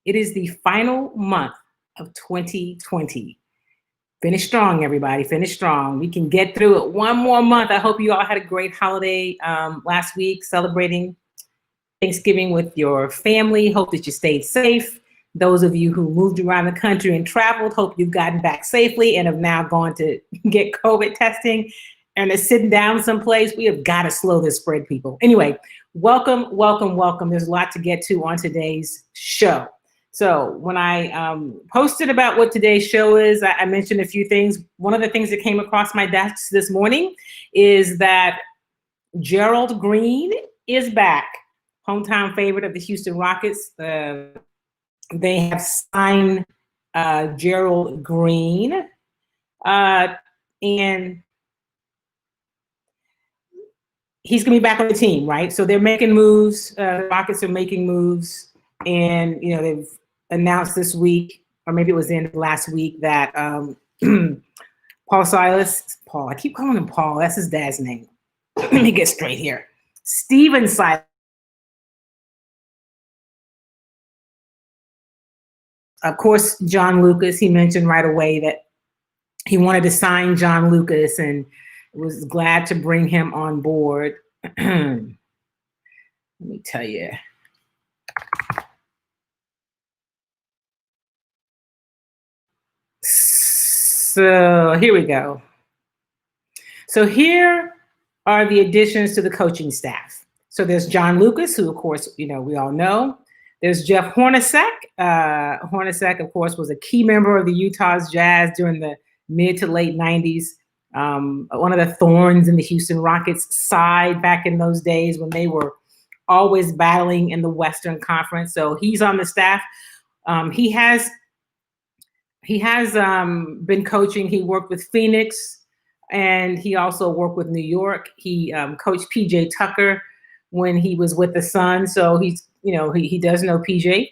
It is the final month of 2020. Finish strong, everybody. Finish strong. We can get through it. One more month. I hope you all had a great holiday last week, celebrating Thanksgiving with your family. Hope that you stayed safe. Those of you who moved around the country and traveled, hope you've gotten back safely and have now gone to get COVID testing and are sitting down someplace. We have got to slow this spread, people. Anyway, welcome, welcome, welcome. There's a lot to get to on today's show. So when I posted about what today's show is, I mentioned a few things. One of the things that came across my desk this morning is that Gerald Green is back, hometown favorite of the Houston Rockets. They have signed Gerald Green, and he's going to be back on the team, right? So they're making moves. The Rockets are making moves, and they've announced this week, or maybe it was the end of last week, that Paul, I keep calling him Paul. That's his dad's name. Let me get straight here. Steven Silas. Of course, John Lucas, he mentioned right away that he wanted to sign John Lucas and was glad to bring him on board. Let me tell you. So here we go. So here are the additions to the coaching staff. So there's John Lucas, who, of course, we all know. There's Jeff Hornacek. Hornacek, of course, was a key member of the Utah's Jazz during the mid to late 90s. One of the thorns in the Houston Rockets side back in those days when they were always battling in the Western Conference. So he's on the staff. He has been coaching. He worked with Phoenix, and he also worked with New York. He coached PJ Tucker when he was with the Suns. So he's he does know PJ.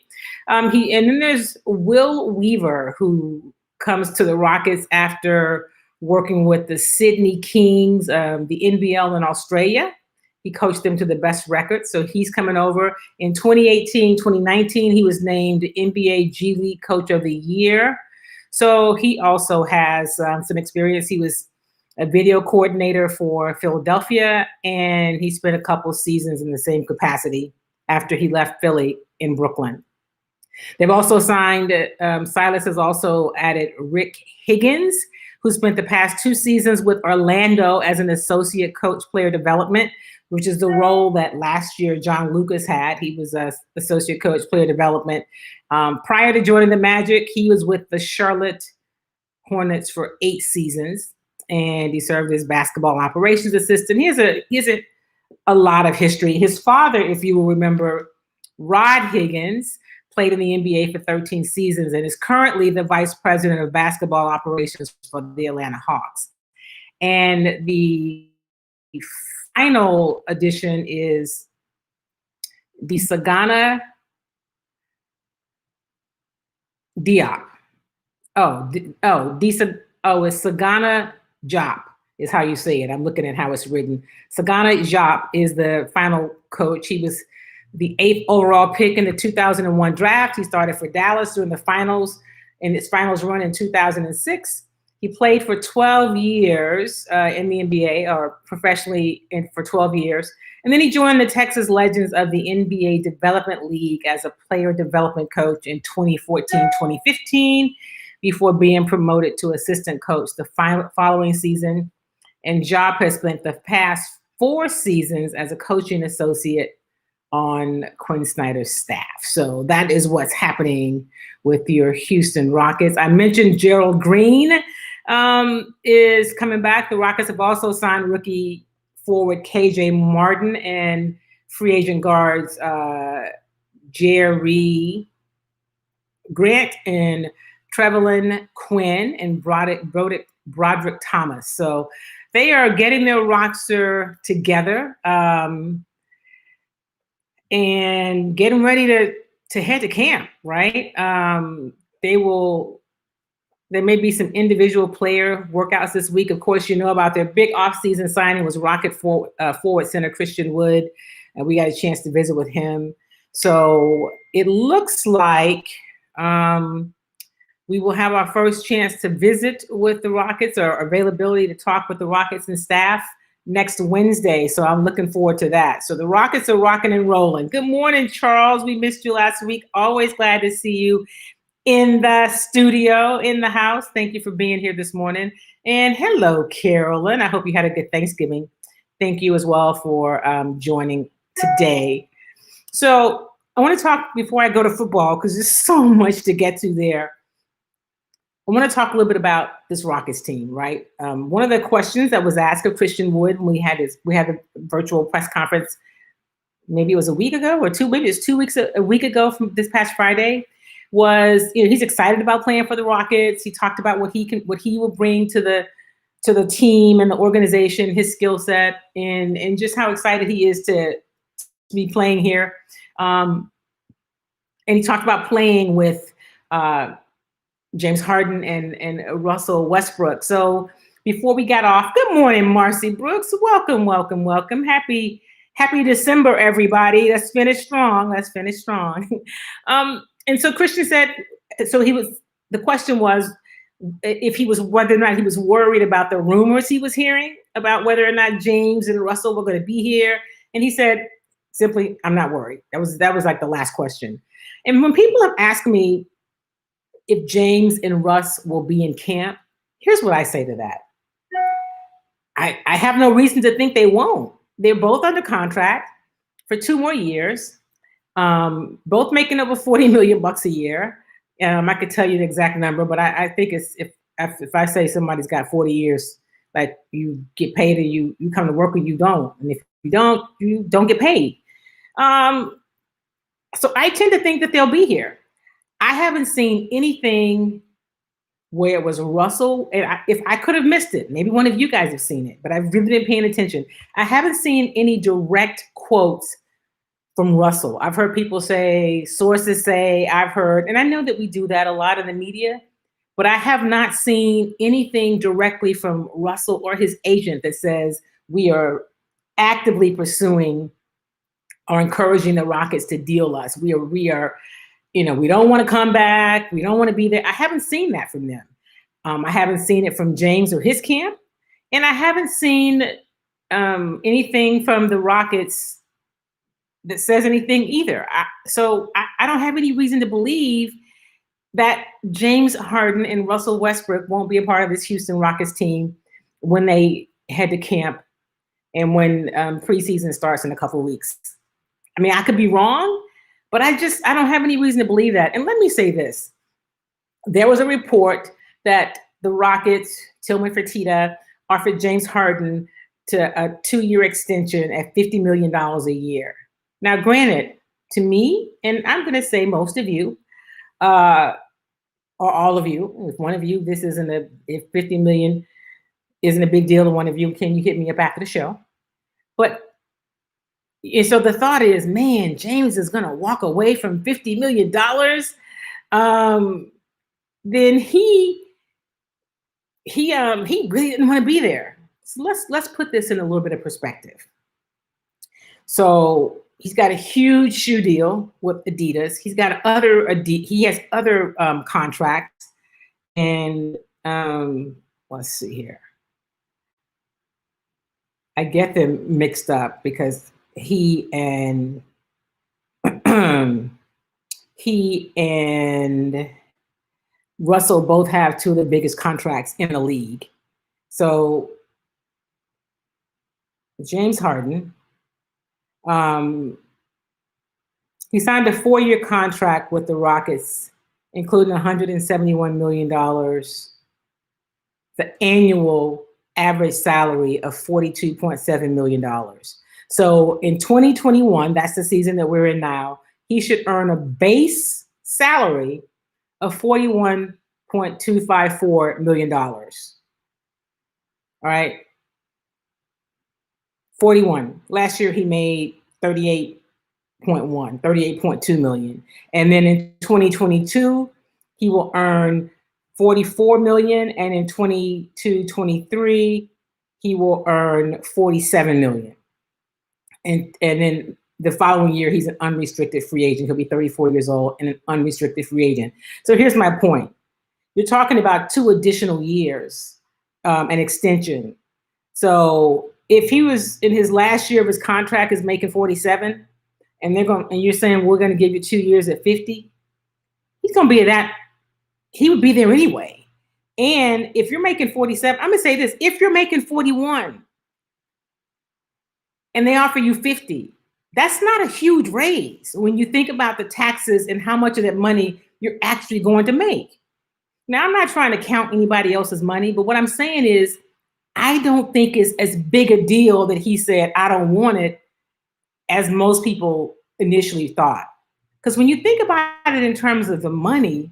And then there's Will Weaver, who comes to the Rockets after working with the Sydney Kings, the NBL in Australia. He coached them to the best record. So he's coming over. In 2018, 2019, he was named NBA G League Coach of the Year. So he also has some experience. He was a video coordinator for Philadelphia, and he spent a couple seasons in the same capacity after he left Philly in Brooklyn. They've also signed, Silas has also added Rick Higgins, who spent the past 2 seasons with Orlando as an associate coach player development, which is the role that last year John Lucas had. He was an associate coach player development. Prior to joining the Magic, he was with the Charlotte Hornets for 8 seasons, and he served as basketball operations assistant. He has a lot of history. His father, if you will remember, Rod Higgins, played in the NBA for 13 seasons and is currently the vice president of basketball operations for the Atlanta Hawks. And the final addition is the Sagana Diop. It's Sagana Diop is how you say it. I'm looking at how it's written. Sagana Diop is the final coach. He was the 8th overall pick in the 2001 draft. He started for Dallas during the finals, in its finals run in 2006. He played for 12 years in the NBA, or professionally for 12 years. And then he joined the Texas Legends of the NBA Development League as a player development coach in 2014-2015 before being promoted to assistant coach the following season. And Diop has spent the past 4 seasons as a coaching associate on Quinn Snyder's staff. So that is what's happening with your Houston Rockets. I mentioned Gerald Green is coming back. The Rockets have also signed rookie forward KJ Martin and free agent guards Jerry Grant and Trevelyan Quinn and Broderick Thomas. So they are getting their roster together and getting ready to head to camp, right? There may be some individual player workouts this week. Of course, about their big offseason signing was Rocket forward center Christian Wood, and we got a chance to visit with him. So it looks like We will have our first chance to visit with the Rockets, or availability to talk with the Rockets and staff next Wednesday. So I'm looking forward to that. So the Rockets are rocking and rolling. Good morning, Charles. We missed you last week. Always glad to see you in the studio, in the house. Thank you for being here this morning. And hello, Carolyn. I hope you had a good Thanksgiving. Thank you as well for joining today. So I want to talk before I go to football, because there's so much to get to there. I want to talk a little bit about this Rockets team, right? One of the questions that was asked of Christian Wood when we had a virtual press conference, maybe it was a week ago or two, maybe it was 2 weeks, a week ago from this past Friday, was, he's excited about playing for the Rockets. He talked about what he will bring to the team and the organization, his skill set, and just how excited he is to be playing here. And he talked about playing with James Harden and Russell Westbrook. So before we got off, good morning, Marcy Brooks. Welcome, welcome, welcome. Happy December, everybody. Let's finish strong. And so Christian said, the question was whether or not he was worried about the rumors he was hearing about whether or not James and Russell were going to be here. And he said, simply, I'm not worried. That was like the last question. And when people have asked me if James and Russ will be in camp, here's what I say to that. I have no reason to think they won't. They're both under contract for 2 more years, both making over $40 million a year. I could tell you the exact number, but I think it's if I say somebody's got 40 years, like, you get paid or you come to work or you don't. And if you don't get paid. So I tend to think that they'll be here. I haven't seen anything where it was Russell, and if I could have missed it, maybe one of you guys have seen it, but I've really been paying attention. I haven't seen any direct quotes from Russell. I've heard people say, sources say, I've heard, and I know that we do that a lot in the media, but I have not seen anything directly from Russell or his agent that says we are actively pursuing or encouraging the Rockets to deal us. We are, we don't want to come back. We don't want to be there. I haven't seen that from them. I haven't seen it from James or his camp. And I haven't seen anything from the Rockets that says anything either. So I don't have any reason to believe that James Harden and Russell Westbrook won't be a part of this Houston Rockets team when they head to camp and when preseason starts in a couple of weeks. I mean, I could be wrong, but I don't have any reason to believe that. And let me say this. There was a report that the Rockets, Tillman Fertitta, offered James Harden to a 2-year extension at $50 million a year. Now, granted, to me, and I'm going to say most of you, or all of you, if one of you, if $50 million isn't a big deal to one of you, can you hit me up after the show? But and so the thought is, man, James is going to walk away from $50 million. Then he really didn't want to be there. So let's put this in a little bit of perspective. So he's got a huge shoe deal with Adidas. He has other contracts, and let's see here. I get them mixed up because he and Russell both have 2 of the biggest contracts in the league. So James Harden, he signed a 4-year contract with the Rockets, including $171 million, the annual average salary of $42.7 million. So in 2021, that's the season that we're in now, he should earn a base salary of $41.254 million. All right. 41. Last year he made 38.2 million. And then in 2022, he will earn 44 million. And in 22-23, he will earn 47 million. And then the following year, he's an unrestricted free agent. He'll be 34 years old and an unrestricted free agent. So here's my point. You're talking about 2 additional years, an extension. So if he was in his last year of his contract is making 47, and you're saying we're going to give you 2 years at 50, he's going to be at that. He would be there anyway. And if you're making 47, I'm going to say this: if you're making 41 and they offer you 50, that's not a huge raise when you think about the taxes and how much of that money you're actually going to make. Now, I'm not trying to count anybody else's money, but what I'm saying is, I don't think it's as big a deal that he said, I don't want it, as most people initially thought. Because when you think about it in terms of the money,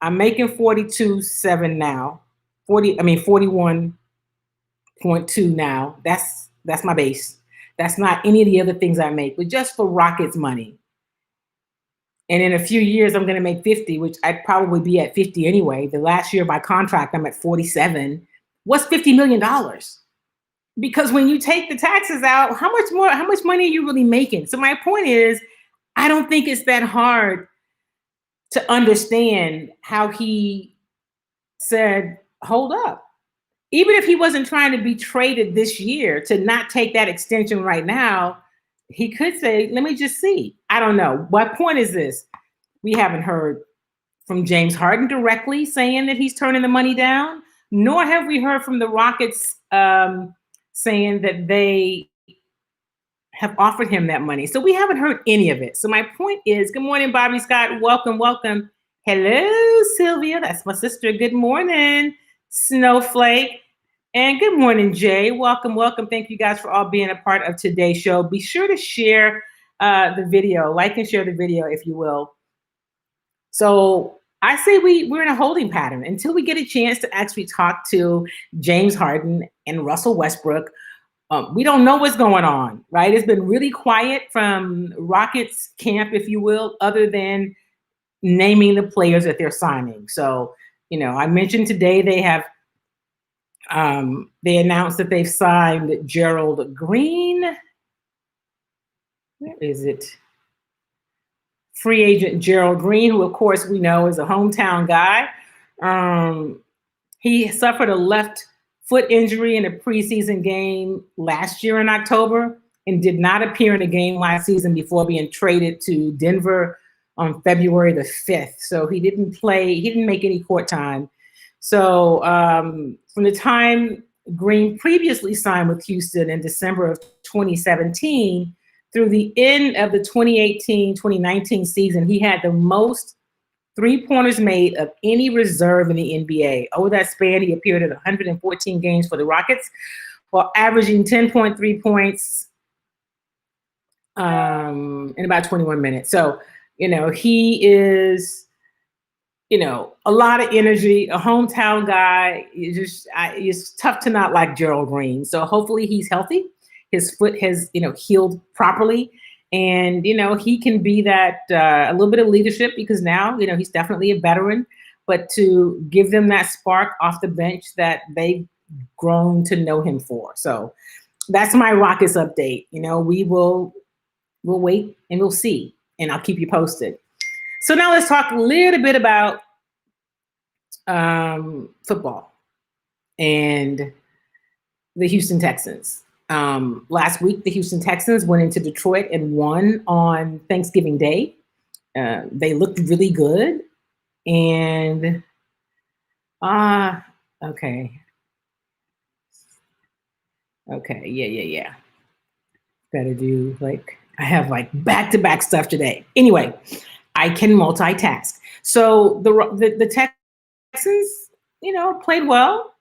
I'm making 42.7 now, 41.2 now. That's my base. That's not any of the other things I make, but just for Rockets money. And in a few years, I'm going to make 50, which I'd probably be at 50 anyway. The last year of my contract, I'm at 47. What's $50 million? Because when you take the taxes out, how much money are you really making? So my point is, I don't think it's that hard to understand how he said, hold up. Even if he wasn't trying to be traded this year, to not take that extension right now, he could say, let me just see. I don't know. My point is this: we haven't heard from James Harden directly saying that he's turning the money down, nor have we heard from the Rockets saying that they have offered him that money. So we haven't heard any of it. So my point is, good morning, Bobby Scott. Welcome, welcome. Hello, Sylvia. That's my sister. Good morning, Snowflake. And good morning, Jay. Welcome, welcome. Thank you guys for all being a part of today's show. Be sure to share the video, like and share the video if you will. So I say we're in a holding pattern until we get a chance to actually talk to James Harden and Russell Westbrook. We don't know what's going on, right? It's been really quiet from Rockets camp, if you will, other than naming the players that they're signing. So, I mentioned today they announced that they've signed Gerald Green. Where is it? Free agent Gerald Green, who of course we know is a hometown guy. He suffered a left foot injury in a preseason game last year in October and did not appear in a game last season before being traded to Denver on February the 5th. So he didn't play, he didn't make any court time. So from the time Green previously signed with Houston in December of 2017 through the end of the 2018-2019 season, he had the most three-pointers made of any reserve in the NBA. Over that span, he appeared in 114 games for the Rockets, while averaging 10.3 points in about 21 minutes. So, he is, a lot of energy, a hometown guy. It's tough to not like Gerald Green. So hopefully he's healthy. His foot has, healed properly. And, he can be that a little bit of leadership, because now, he's definitely a veteran, but to give them that spark off the bench that they've grown to know him for. So that's my Rockets update. We'll wait and we'll see, and I'll keep you posted. So now let's talk a little bit about football and the Houston Texans. Last week, the Houston Texans went into Detroit and won on Thanksgiving Day. They looked really good. And, okay. Okay, yeah. Gotta do, I have back-to-back stuff today. Anyway, I can multitask. So the Texans, played well.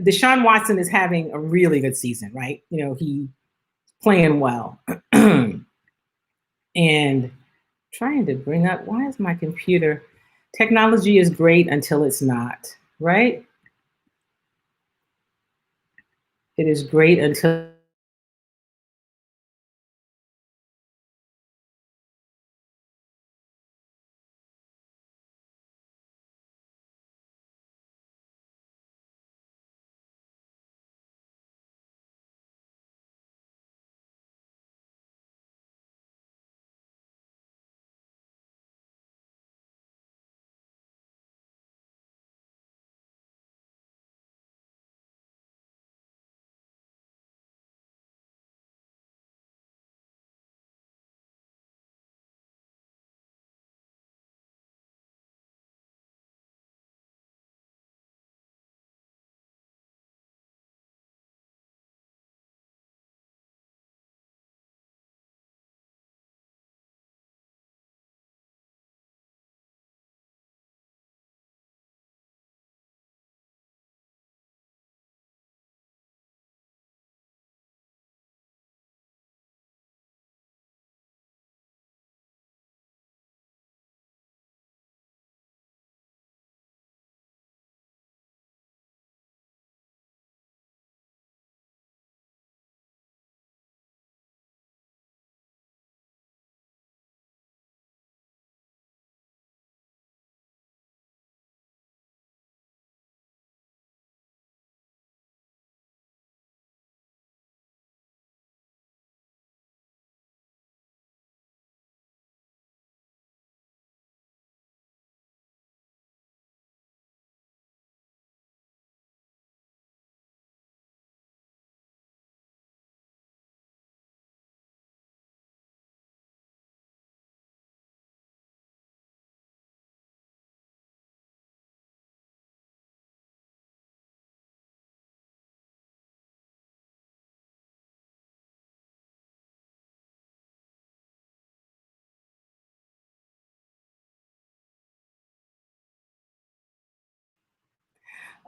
Deshaun Watson is having a really good season, right? He playing well. And trying to bring up, why is my computer? Technology is great until it's not, right? It is great until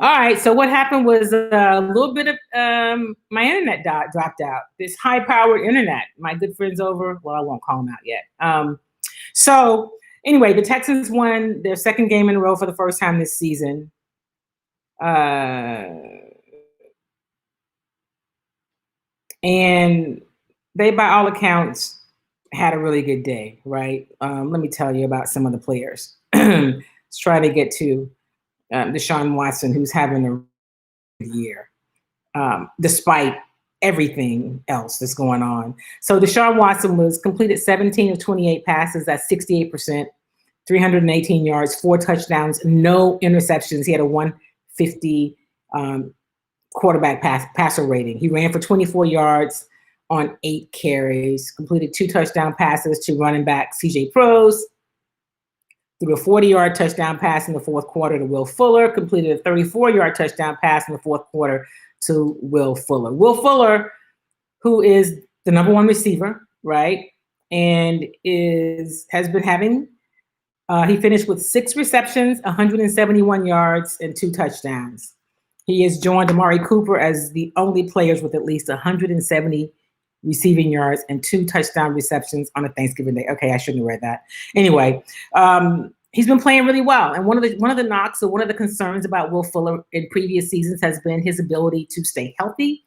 All right. So what happened was a little bit of my internet dropped out. This high-powered internet. My good friends over. Well, I won't call them out yet. So anyway, the Texans won their second game in a row for the first time this season. And they, by all accounts, had a really good day, right? Let me tell you about some of the players. Let's try to get to Deshaun Watson, who's having a year, despite everything else that's going on. So Deshaun Watson was completed 17 of 28 passes. That's 68%, 318 yards, 4 touchdowns, no interceptions. He had a 150 quarterback passer rating. He ran for 24 yards on 8 carries, completed 2 touchdown passes to running back CJ Pros, threw a 40-yard touchdown pass in the fourth quarter to Will Fuller, completed a 34-yard touchdown pass in the fourth quarter to Will Fuller. Will Fuller, who is the number 1 receiver, right, and has been having, he finished with 6 receptions, 171 yards, and 2 touchdowns. He has joined Amari Cooper as the only players with at least 170 receiving yards and 2 touchdown receptions on a Thanksgiving day. Okay, I shouldn't have read that. Anyway, he's been playing really well. And one of the knocks, or one of the concerns about Will Fuller in previous seasons has been his ability to stay healthy.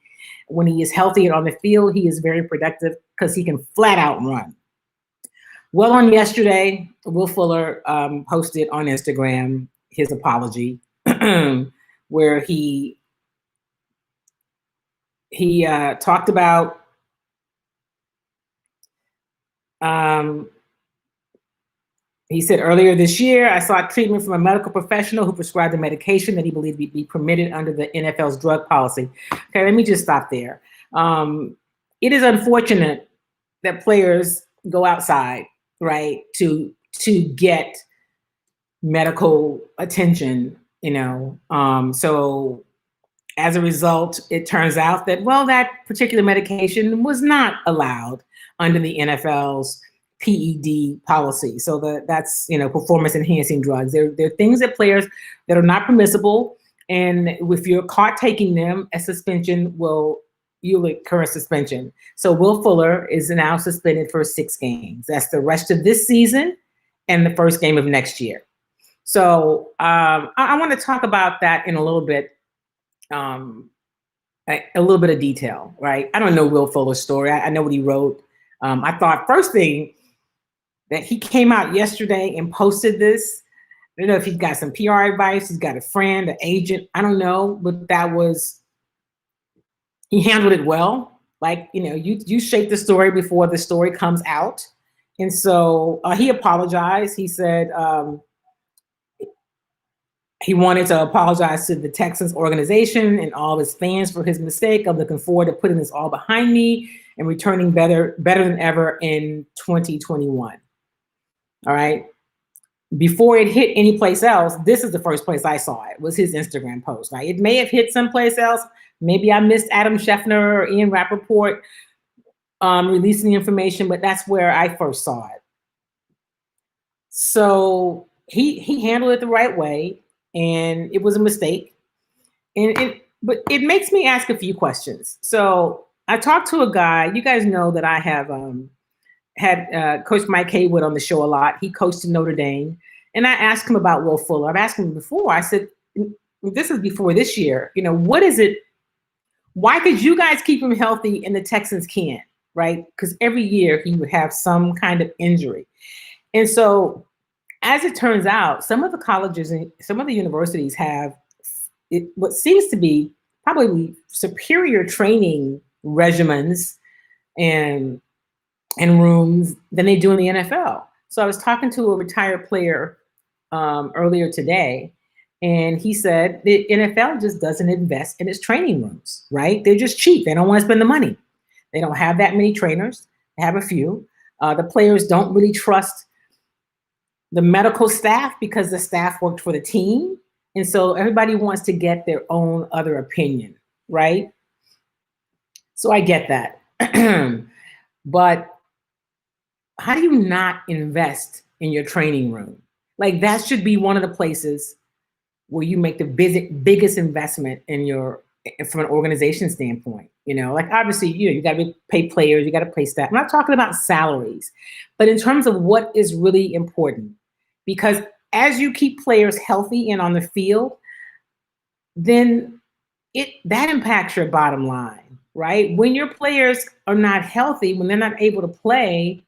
When he is healthy and on the field, he is very productive because he can flat out run. Well, on yesterday, Will Fuller posted on Instagram his apology, where he talked about he said, earlier this year, I sought treatment from a medical professional who prescribed a medication that he believed would be permitted under the NFL's drug policy. Okay, let me just stop there. It is unfortunate that players go outside, right, to get medical attention, so as a result, it turns out that, well, that particular medication was not allowed under the NFL's PED policy. So that's performance enhancing drugs. They're things that players that are not permissible, and if you're caught taking them, a suspension you'll incur a suspension. So Will Fuller is now suspended for 6 games. That's the rest of this season and the first game of next year. So I want to talk about that in a little bit. A little bit of detail, right? I don't know Will Fuller's story. I know what he wrote. I thought first thing that he came out yesterday and posted this. I don't know if he's got some PR advice, he's got a friend, an agent, I don't know, but he handled it well. Like, you shape the story before the story comes out. And so he apologized. He said, he wanted to apologize to the Texans organization and all his fans for his mistake. I'm looking forward to putting this all behind me and returning better than ever in 2021. All right. Before it hit any place else, this is the first place I saw it, was his Instagram post. Right? It may have hit someplace else. Maybe I missed Adam Schefter or Ian Rappaport releasing the information, but that's where I first saw it. So he handled it the right way. And it was a mistake. But it makes me ask a few questions. So I talked to a guy, you guys know that I have had Coach Mike Haywood on the show a lot. He coached in Notre Dame. And I asked him about Will Fuller. I've asked him before. I said, this is before this year. What is it? Why could you guys keep him healthy and the Texans can't, right? Because every year he would have some kind of injury. And so as it turns out, some of the colleges and some of the universities have what seems to be probably superior training regimens and rooms than they do in the NFL. So I was talking to a retired player earlier today, and he said the NFL just doesn't invest in its training rooms, right? They're just cheap. They don't want to spend the money. They don't have that many trainers. They have a few. The players don't really trust the medical staff because the staff worked for the team. And so everybody wants to get their own other opinion, right? So I get that. But how do you not invest in your training room? Like, that should be one of the places where you make the biggest investment in your from an organization standpoint. Like obviously, you got to pay players, you got to pay staff. I'm not talking about salaries, but in terms of what is really important, because as you keep players healthy and on the field, then that impacts your bottom line, right? When your players are not healthy, when they're not able to play,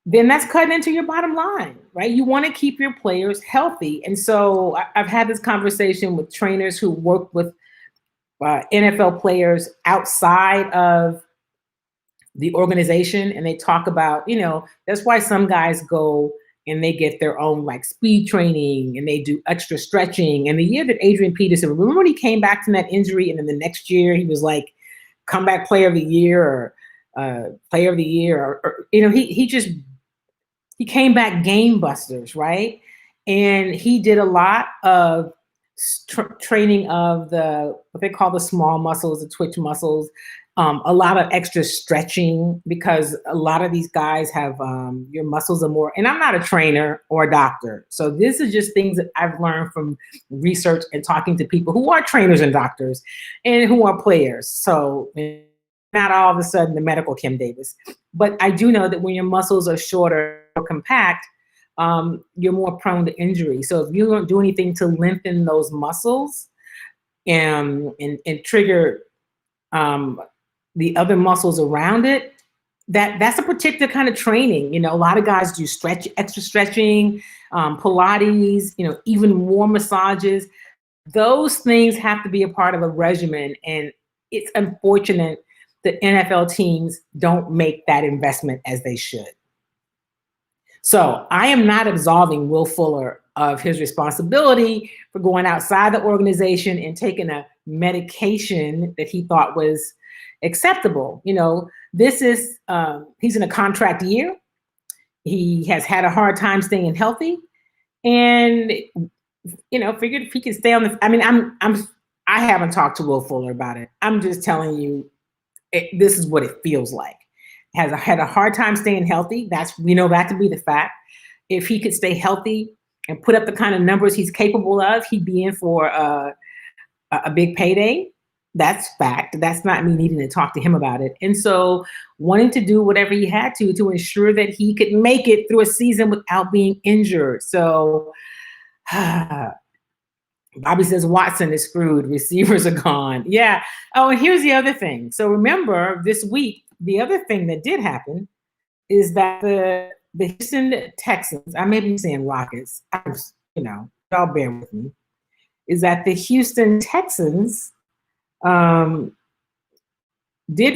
then that's cutting into your bottom line, right? You want to keep your players healthy. And so I've had this conversation with trainers who work with NFL players outside of the organization, and they talk about, that's why some guys go and they get their own like speed training and they do extra stretching. And the year that Adrian Peterson, remember when he came back from that injury, and then the next year he was like comeback player of the year or player of the year, or he came back game busters, right? And he did a lot of training of what they call the small muscles, the twitch muscles, a lot of extra stretching, because a lot of these guys have your muscles are more, and I'm not a trainer or a doctor. So this is just things that I've learned from research and talking to people who are trainers and doctors and who are players. So not all of a sudden the medical Kim Davis, but I do know that when your muscles are shorter or compact, you're more prone to injury. So if you don't do anything to lengthen those muscles and trigger the other muscles around it, that's a particular kind of training. A lot of guys do extra stretching, Pilates, even more massages. Those things have to be a part of a regimen, and it's unfortunate that NFL teams don't make that investment as they should. So I am not absolving Will Fuller of his responsibility for going outside the organization and taking a medication that he thought was acceptable. This is, he's in a contract year. He has had a hard time staying healthy, and, figured if he could stay on I haven't talked to Will Fuller about it. I'm just telling you, this is what it feels like. Had a hard time staying healthy. We know that to be the fact. If he could stay healthy and put up the kind of numbers he's capable of, he'd be in for a big payday. That's fact. That's not me needing to talk to him about it. And so wanting to do whatever he had to ensure that he could make it through a season without being injured. So Bobby says Watson is screwed. Receivers are gone. Yeah. Oh, and here's the other thing. So remember this week, the other thing that did happen is that the Houston Texans, I may be saying Rockets, y'all bear with me, is that the Houston Texans did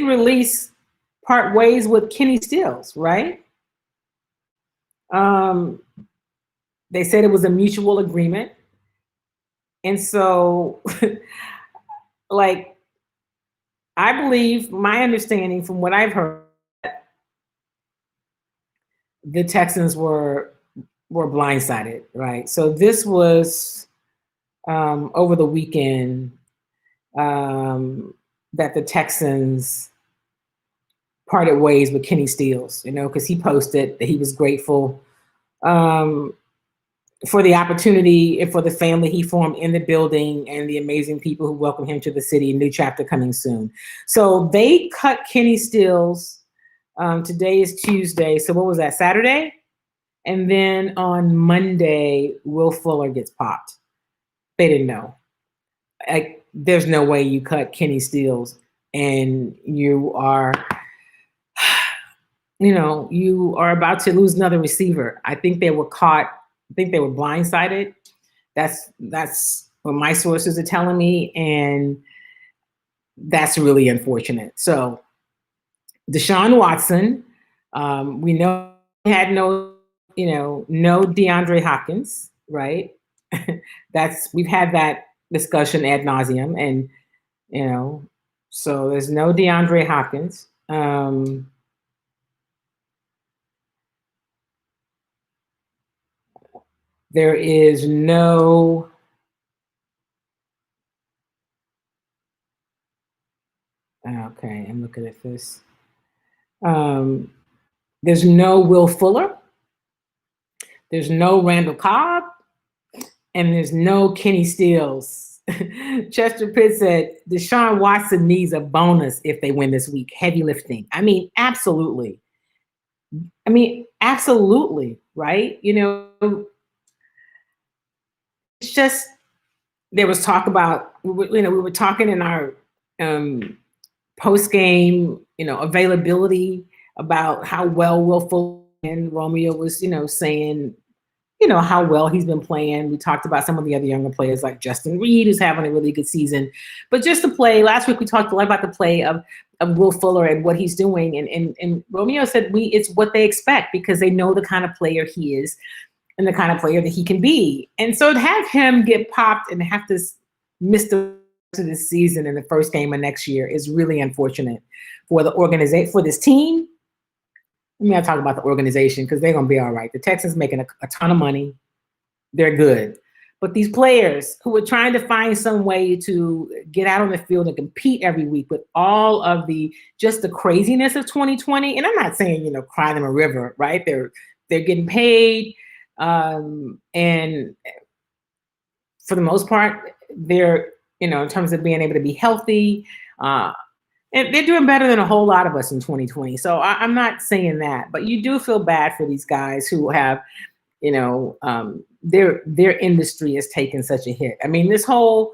release part ways with Kenny Stills, right? They said it was a mutual agreement. And so, I believe, my understanding from what I've heard, the Texans were blindsided, right? So this was over the weekend that the Texans parted ways with Kenny Stills, because he posted that he was grateful for the opportunity and for the family he formed in the building and the amazing people who welcomed him to the city. New chapter coming soon. So they cut Kenny Stills. Today is Tuesday. So what was that, Saturday? And then on Monday, Will Fuller gets popped. They didn't know. There's no way you cut Kenny Stills and you are about to lose another receiver. I think they were caught. I think they were blindsided. That's what my sources are telling me, and that's really unfortunate. So Deshaun Watson, we know he had no DeAndre Hopkins, right? We've had that discussion ad nauseum, and so there's no DeAndre Hopkins. There is no okay, I'm looking at this. There's no Will Fuller. There's no Randall Cobb. and there's no Kenny Stills. Chester Pitt said Deshaun Watson needs a bonus if they win this week. Heavy lifting. I mean, absolutely. Absolutely, right? It's just there was talk about we were talking in our post game availability about how well Will Fuller and Romeo was saying how well he's been playing. We talked about some of the other younger players like Justin Reed, who's having a really good season. But just the play, last week we talked a lot about the play of Will Fuller and what he's doing. And Romeo said it's what they expect because they know the kind of player he is and the kind of player that he can be. And so to have him get popped and have to miss the rest of this season in the first game of next year is really unfortunate for the organization, for this team. Let me not talk about the organization because they're going to be all right. The Texans making a ton of money. They're good. But these players who are trying to find some way to get out on the field and compete every week with all of the craziness of 2020. And I'm not saying, cry them a river, right? They're getting paid. And for the most part, they're, in terms of being able to be healthy, and they're doing better than a whole lot of us in 2020. So I'm not saying that, but you do feel bad for these guys who have, their industry has taken such a hit. I mean, this whole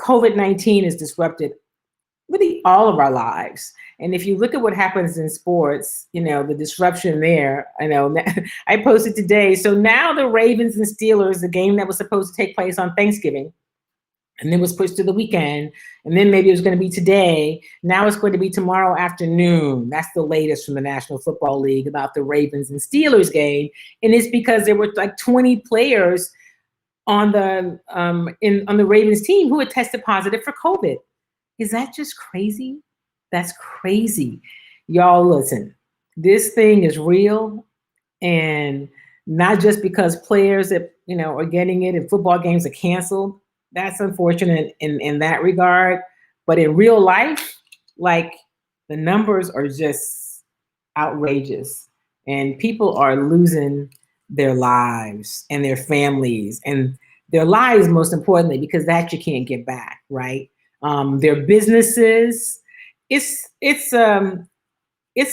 COVID-19 has disrupted really all of our lives. And if you look at what happens in sports, the disruption there, I posted today. So now the Ravens and Steelers, the game that was supposed to take place on Thanksgiving, and then was pushed to the weekend, and then maybe it was going to be today. Now it's going to be tomorrow afternoon. That's the latest from the National Football League about the Ravens and Steelers game. And it's because there were like 20 players on the on the Ravens team who had tested positive for COVID. Is that just crazy? That's crazy. Y'all listen, this thing is real, and not just because players that are getting it and football games are canceled. That's unfortunate in that regard. But in real life, like, the numbers are just outrageous. And people are losing their lives and their families and their lives, most importantly, because that you can't get back, right? Their businesses, it's a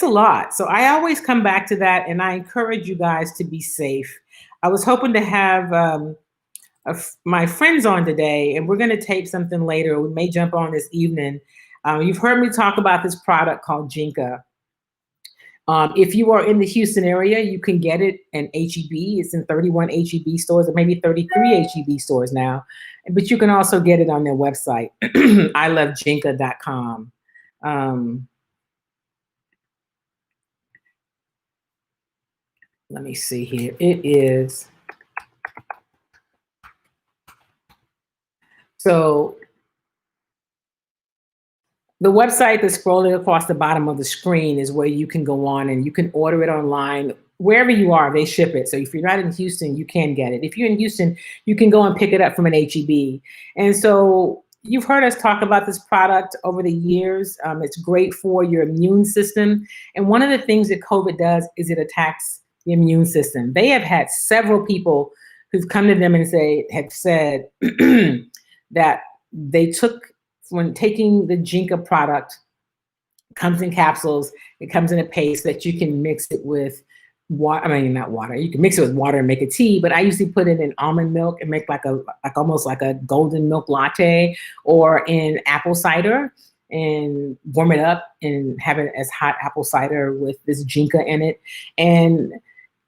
lot. So I always come back to that, and I encourage you guys to be safe. I was hoping to have my friends on today, and we're going to tape something later. We may jump on this evening. You've heard me talk about this product called Jinka. If you are in the Houston area, you can get it in HEB. It's in 31 HEB stores, or maybe 33 HEB stores now. But you can also get it on their website, ilovejinka.com. Let me see here. It is. So the website that's scrolling across the bottom of the screen is where you can go on and you can order it online. Wherever you are, they ship it. So if you're not in Houston, you can get it. If you're in Houston, you can go and pick it up from an HEB. And so you've heard us talk about this product over the years. It's great for your immune system. And one of the things that COVID does is it attacks the immune system. They have had several people who've come to them and have said that they took, when taking the Jinka product, comes in capsules, it comes in a paste that you can mix it with water. I mean, not water. You can mix it with water and make a tea, but I usually put it in almond milk and make almost like a golden milk latte, or in apple cider and warm it up and have it as hot apple cider with this Jinka in it. And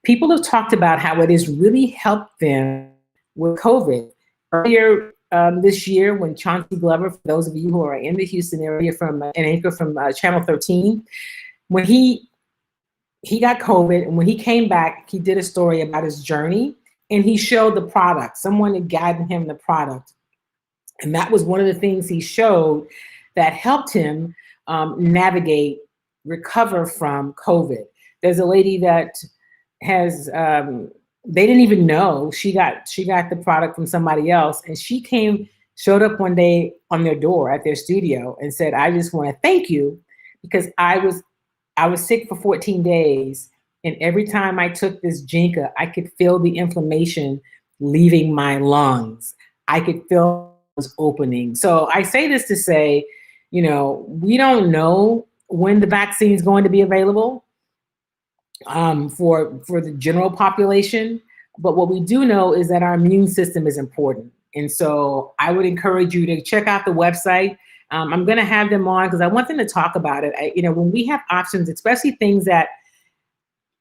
people have talked about how it has really helped them with COVID. Earlier this year, when Chauncey Glover, for those of you who are in the Houston area, from an anchor from Channel 13, when he got COVID, and when he came back, he did a story about his journey, and he showed the product. Someone had guided him the product, and that was one of the things he showed that helped him recover from COVID. There's a lady that has they didn't even know she got the product from somebody else, and she showed up one day on their door at their studio and said, "I just want to thank you, because I was sick for 14 days, and every time I took this Jinka, I could feel the inflammation leaving my lungs. I could feel it was opening. So I say this to say, we don't know when the vaccine is going to be available for the general population. But what we do know is that our immune system is important. And so I would encourage you to check out the website. I'm going to have them on because I want them to talk about it. When we have options, especially things that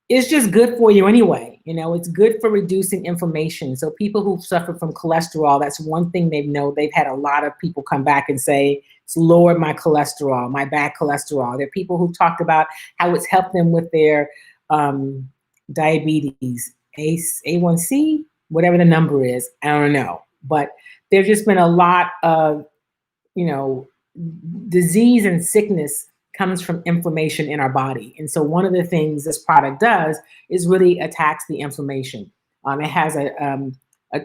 is just good for you anyway. It's good for reducing inflammation. So people who suffer from cholesterol, that's one thing they've had a lot of people come back and say, it's lowered my cholesterol, my bad cholesterol. There are people who talked about how it's helped them with their diabetes, A1C, whatever the number is, I don't know. But there's just been a lot of, disease and sickness comes from inflammation in our body. And so one of the things this product does is really attacks the inflammation. It has a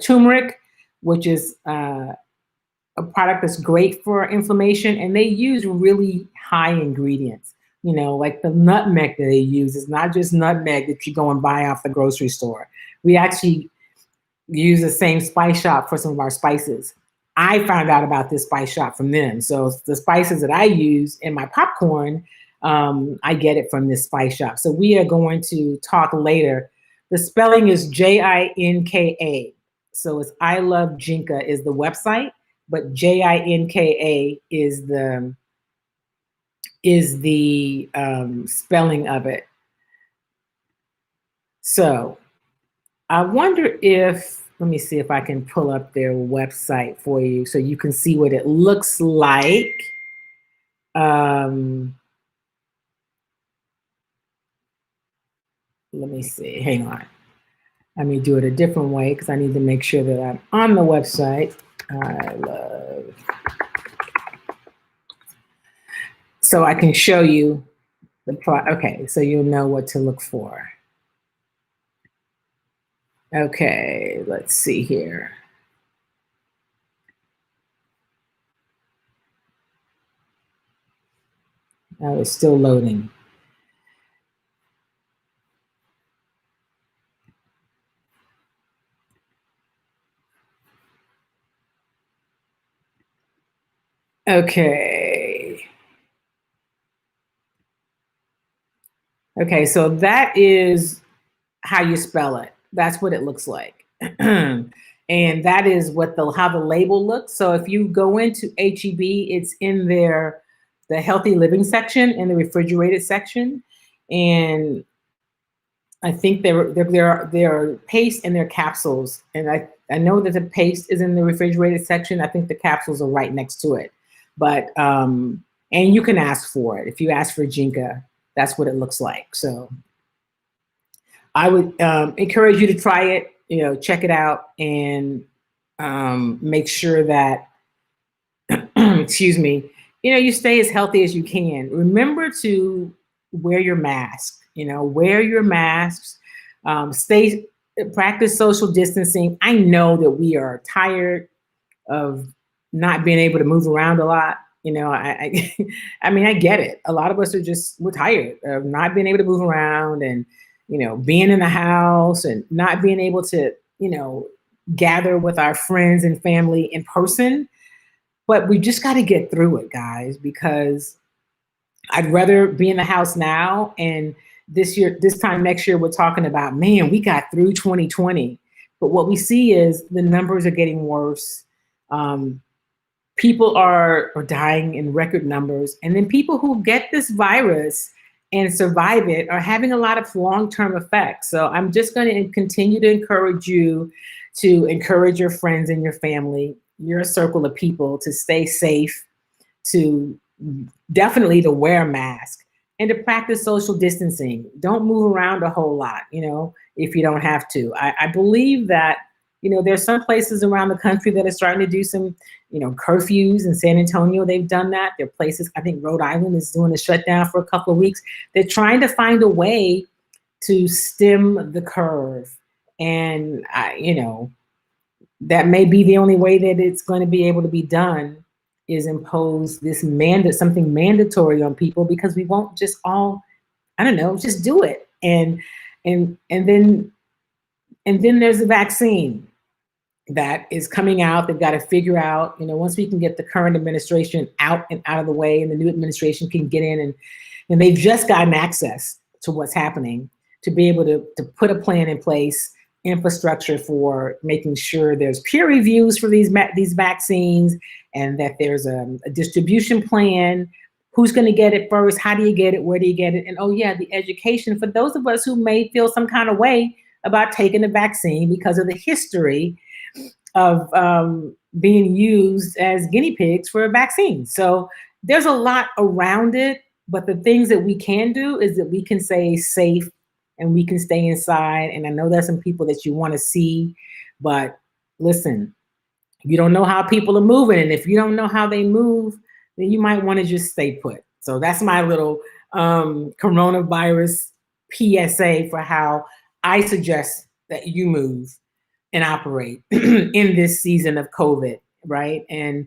turmeric, which is a product that's great for inflammation, and they use really high ingredients. Like the nutmeg that they use is not just nutmeg that you go and buy off the grocery store. We actually use the same spice shop for some of our spices. I found out about this spice shop from them. So the spices that I use in my popcorn, I get it from this spice shop. So we are going to talk later. The spelling is Jinka. So it's I Love Jinka is the website, but Jinka is the spelling of it. So I wonder if, let me see if I can pull up their website for you so you can see what it looks like. Let me see, hang on. Let me do it a different way because I need to make sure that I'm on the website. I love. So I can show you the product. Okay, so you'll know what to look for. Okay, let's see here. Oh, it's still loading. Okay. Okay, so that is how you spell it. That's what it looks like. And that is what how the label looks. So if you go into HEB, it's in the healthy living section, in the refrigerated section. And I think there are paste and there are capsules. And I know that the paste is in the refrigerated section. I think the capsules are right next to it. But and you can ask for it. If you ask for Jinka, that's what it looks like. So I would encourage you to try it, check it out, and make sure that, excuse me, you stay as healthy as you can. Remember to wear your mask, wear your masks, practice social distancing. I know that we are tired of not being able to move around a lot. I mean, I get it. A lot of us we're tired of not being able to move around and, being in the house and not being able to, gather with our friends and family in person. But we just got to get through it, guys, because I'd rather be in the house now. And this time next year, we're talking about, man, we got through 2020. But what we see is the numbers are getting worse. People are dying in record numbers. And then people who get this virus and survive it are having a lot of long-term effects. So I'm just going to continue to encourage you to encourage your friends and your family, your circle of people, to stay safe, to definitely to wear a mask, and to practice social distancing. Don't move around a whole lot, if you don't have to. I believe that, there's some places around the country that are starting to do some, curfews. In San Antonio, they've done that. There are places, I think Rhode Island is doing a shutdown for a couple of weeks. They're trying to find a way to stem the curve. And, that may be the only way that it's going to be able to be done, is impose this something mandatory on people, because we won't just all, just do it. And then there's a vaccine. that is coming out. They've got to figure out, once we can get the current administration out of the way and the new administration can get in, and they've just gotten access to what's happening to be able to put a plan in place, infrastructure for making sure there's peer reviews for these vaccines, and that there's a distribution plan. Who's going to get it first? How do you get it? Where do you get it? And oh yeah, the education for those of us who may feel some kind of way about taking the vaccine because of the history of being used as guinea pigs for a vaccine. So there's a lot around it, but the things that we can do is that we can stay safe and we can stay inside. And I know there's some people that you want to see, but listen, you don't know how people are moving. And if you don't know how they move, then you might want to just stay put. So that's my little coronavirus PSA for how I suggest that you move and operate in this season of COVID, right? And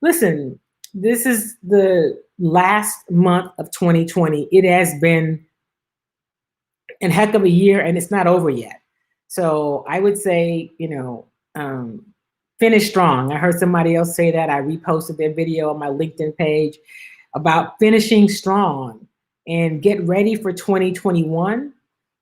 listen, this is the last month of 2020. It has been a heck of a year, and it's not over yet. So I would say, finish strong. I heard somebody else say that. I reposted their video on my LinkedIn page about finishing strong and get ready for 2021.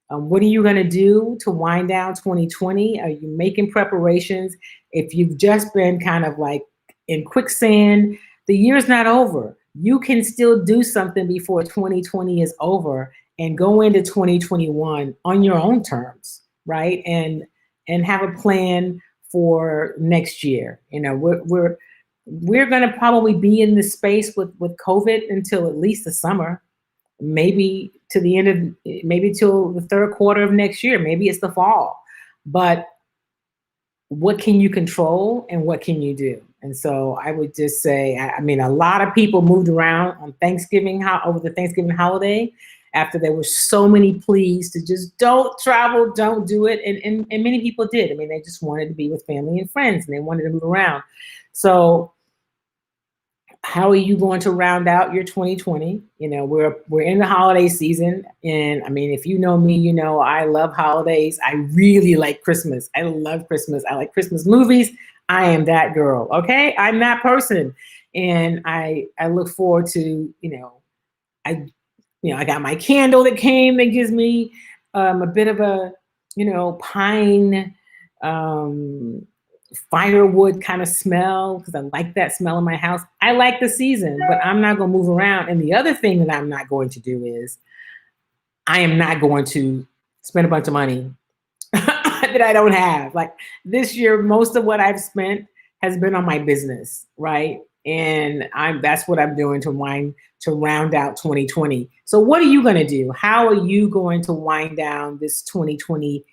What are you going to do to wind down 2020? Are you making preparations? If you've just been kind of like in quicksand, the year's not over. You can still do something before 2020 is over and go into 2021 on your own terms, right? And have a plan for next year. We're going to probably be in this space with COVID until at least the summer, maybe to the end of, maybe till the third quarter of next year. Maybe it's the fall, but what can you control and what can you do? And so I would just say, I mean, a lot of people moved around on Thanksgiving, over the Thanksgiving holiday, after there were so many pleas to just don't travel, don't do it. And many people did. I mean, they just wanted to be with family and friends and they wanted to move around. So how are you going to round out your 2020? We're in the holiday season. And I mean, if you know me, I love holidays. I really like Christmas. I love Christmas. I like Christmas movies. I am that girl. Okay. I'm that person. And I look forward to, I got my candle that came that gives me a bit of a, pine, firewood kind of smell, because I like that smell in my house. I like the season, but I'm not going to move around. And the other thing that I'm not going to do is I am not going to spend a bunch of money that I don't have. Like this year, most of what I've spent has been on my business, right? And that's what I'm doing to round out 2020. So what are you going to do? How are you going to wind down this 2020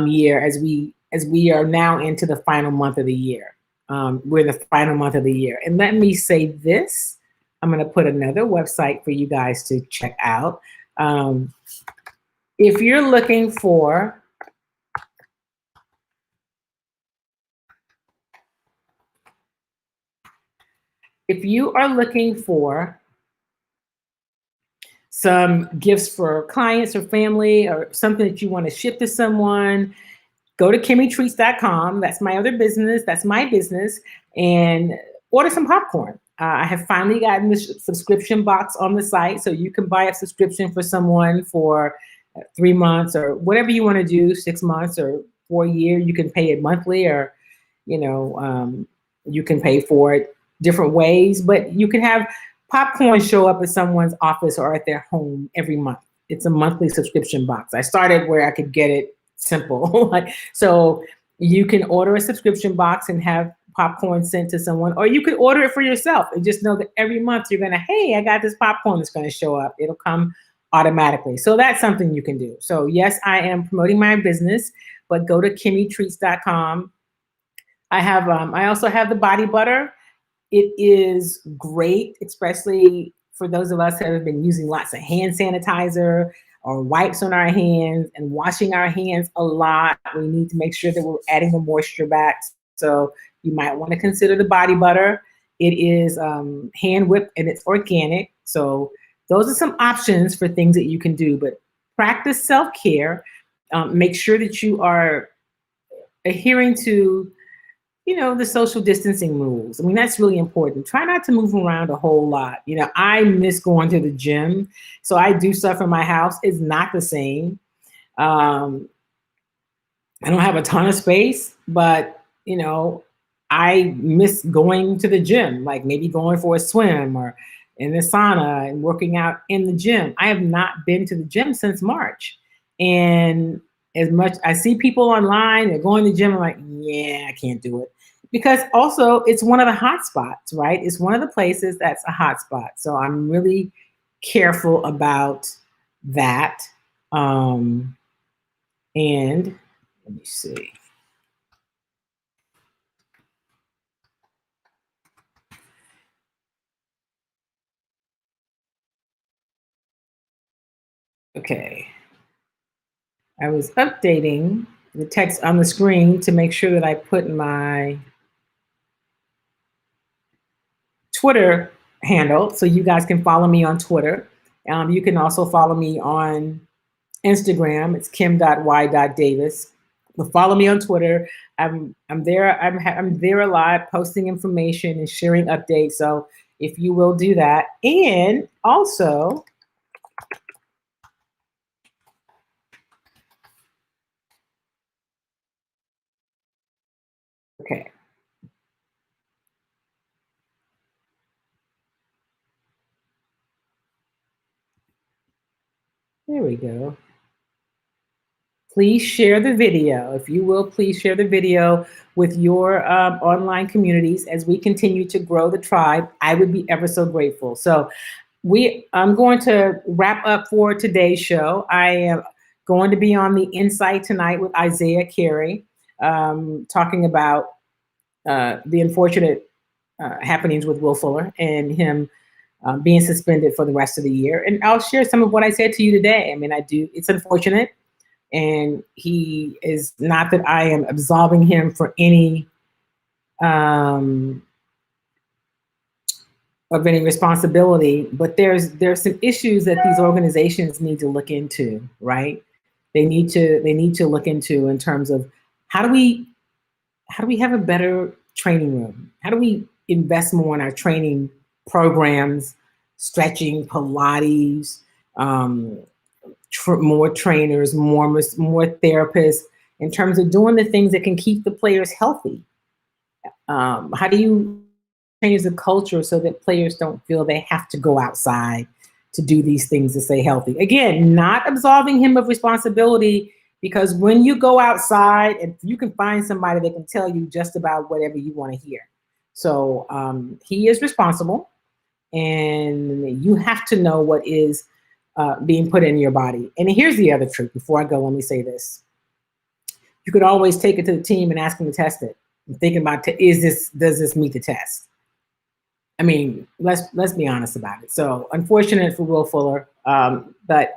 year as we are now into the final month of the year? We're in the final month of the year. And let me say this, I'm going to put another website for you guys to check out. If you're looking for If you are looking for some gifts for clients or family or something that you want to ship to someone, go to KimmyTreats.com. That's my other business. That's my business. And order some popcorn. I have finally gotten this subscription box on the site, so you can buy a subscription for someone for 3 months or whatever you want to do, 6 months or for a year. You can pay it monthly, or you can pay for it different ways, but you can have popcorn show up at someone's office or at their home every month. It's a monthly subscription box. I started where I could get it simple. So you can order a subscription box and have popcorn sent to someone, or you could order it for yourself and just know that every month you're gonna, hey, I got this popcorn that's gonna show up. It'll come automatically. So that's something you can do. So yes, I am promoting my business, but go to KimmyTreats.com. I also have the body butter. It is great, especially for those of us that have been using lots of hand sanitizer or wipes on our hands and washing our hands a lot. We need to make sure that we're adding the moisture back. So you might want to consider the body butter. It is hand whipped and it's organic. So those are some options for things that you can do, but practice self-care. Make sure that you are adhering to the social distancing rules. I mean, that's really important. Try not to move around a whole lot. I miss going to the gym. So I do stuff in my house. It's not the same. Um, I don't have a ton of space, but I miss going to the gym, like maybe going for a swim or in the sauna and working out in the gym. I have not been to the gym since March. And as much I see people online, they're going to the gym, I'm like, yeah, I can't do it. Because also it's one of the hot spots, right? It's one of the places that's a hot spot. So I'm really careful about that. And let me see. Okay. I was updating the text on the screen to make sure that I put my Twitter handle so you guys can follow me on Twitter. You can also follow me on Instagram. It's kim.y.davis. But follow me on Twitter. I'm there. I'm there a lot, posting information and sharing updates. So if you will do that, and also, okay. There we go. Please share the video. If you will, please share the video with your online communities as we continue to grow the tribe. I would be ever so grateful. So I'm going to wrap up for today's show. I am going to be on the Insight tonight with Isaiah Carey, talking about the unfortunate happenings with Will Fuller and him being suspended for the rest of the year. And I'll share some of what I said to you today. I mean, it's unfortunate. And he is not that I am absolving him for any of any responsibility, but there's some issues that these organizations need to look into, right? They need to look into in terms of how do we have a better training room? How do we invest more in our training programs, stretching, Pilates, more trainers, more therapists, in terms of doing the things that can keep the players healthy? How do you change the culture so that players don't feel they have to go outside to do these things to stay healthy? Again, not absolving him of responsibility, because when you go outside, and you can find somebody that can tell you just about whatever you want to hear. So he is responsible, and you have to know what is being put in your body. And here's the other truth. Before I go, let me say this. You could always take it to the team and ask them to test it. I'm thinking about, does this meet the test? I mean, let's be honest about it. So unfortunate for Will Fuller, but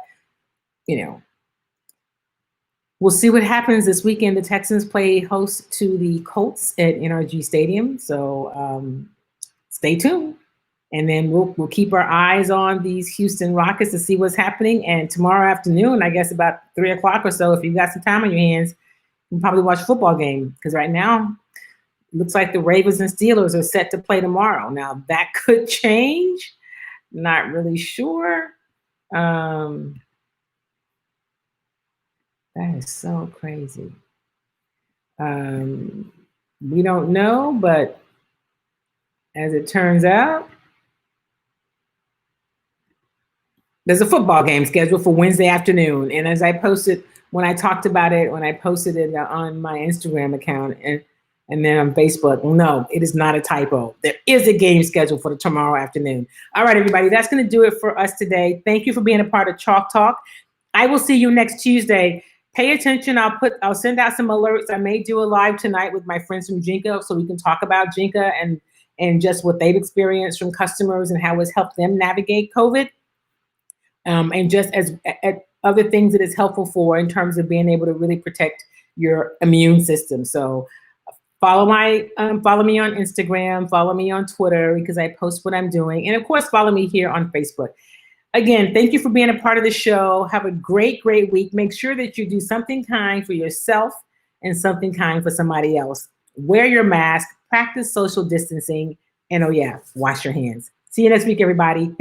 we'll see what happens this weekend. The Texans play host to the Colts at NRG Stadium. So stay tuned. And then we'll keep our eyes on these Houston Rockets to see what's happening. And tomorrow afternoon, I guess about 3 o'clock or so, if you've got some time on your hands, you can probably watch a football game. Because right now, it looks like the Ravens and Steelers are set to play tomorrow. Now, that could change. Not really sure. That is so crazy. We don't know, but as it turns out, there's a football game scheduled for Wednesday afternoon. And as I posted, when I posted it on my Instagram account and then on Facebook, no, it is not a typo. There is a game scheduled for tomorrow afternoon. All right, everybody, that's going to do it for us today. Thank you for being a part of Chalk Talk. I will see you next Tuesday. Pay attention. I'll send out some alerts. I may do a live tonight with my friends from Jinka so we can talk about Jinka and just what they've experienced from customers and how it's helped them navigate COVID. And just as other things that it's helpful for in terms of being able to really protect your immune system. So follow me on Instagram, follow me on Twitter, because I post what I'm doing. And of course, follow me here on Facebook. Again, thank you for being a part of the show. Have a great, great week. Make sure that you do something kind for yourself and something kind for somebody else. wear your mask, practice social distancing, and oh yeah, wash your hands. See you next week, everybody.